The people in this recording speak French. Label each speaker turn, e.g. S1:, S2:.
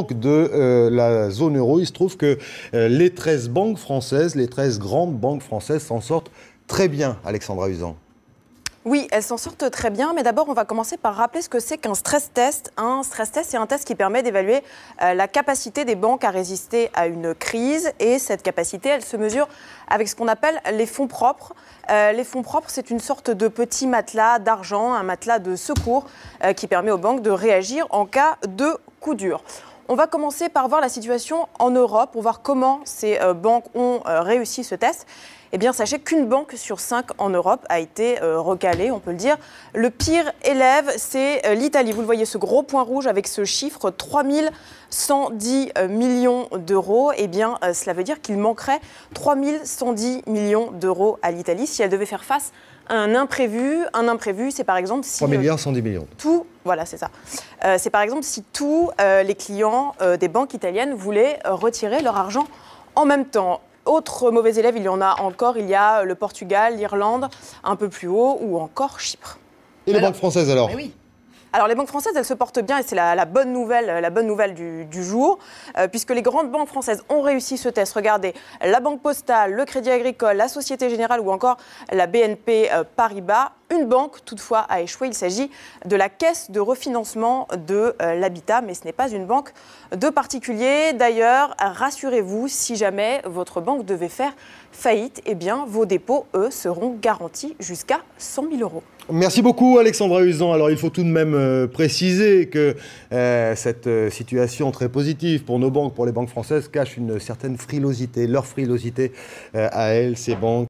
S1: de la zone euro. Il se trouve que les 13 banques françaises, les 13 grandes banques françaises s'en sortent très bien, Alexandra Usan.
S2: Oui, elles s'en sortent très bien, mais d'abord, on va commencer par rappeler ce que c'est qu'un stress test. Un stress test, c'est un test qui permet d'évaluer la capacité des banques à résister à une crise. Et cette capacité, elle se mesure avec ce qu'on appelle les fonds propres. Les fonds propres, c'est une sorte de petit matelas d'argent, un matelas de secours qui permet aux banques de réagir en cas de coup dur. On va commencer par voir la situation en Europe, pour voir comment ces banques ont réussi ce test. Eh bien, sachez qu'une banque sur 5 en Europe a été recalée, on peut le dire. Le pire élève, c'est l'Italie. Vous le voyez, ce gros point rouge avec ce chiffre, 3110 millions d'euros. Eh bien, cela veut dire qu'il manquerait 3110 millions d'euros à l'Italie si elle devait faire face à un imprévu. Un imprévu, c'est par exemple si...
S1: 3 milliards 110 millions.
S2: Tout, voilà, c'est ça. C'est par exemple si tous les clients des banques italiennes voulaient retirer leur argent en même temps. Autre mauvais élève, il y en a encore, il y a le Portugal, l'Irlande, un peu plus haut, ou encore Chypre.
S1: Et les banques françaises alors?
S2: Oui. Alors les banques françaises, elles se portent bien et c'est la bonne nouvelle du jour, puisque les grandes banques françaises ont réussi ce test. Regardez, la Banque Postale, le Crédit Agricole, la Société Générale ou encore la BNP Paribas. Une banque, toutefois, a échoué. Il s'agit de la Caisse de refinancement de l'habitat, mais ce n'est pas une banque de particuliers. D'ailleurs, rassurez-vous, si jamais votre banque devait faire faillite, eh bien, vos dépôts, eux, seront garantis jusqu'à 100 000 euros.
S1: Merci beaucoup, Alexandra Usan. Alors, il faut tout de même préciser que cette situation très positive pour nos banques, pour les banques françaises, cache une certaine frilosité, leur frilosité à elles, ces banques.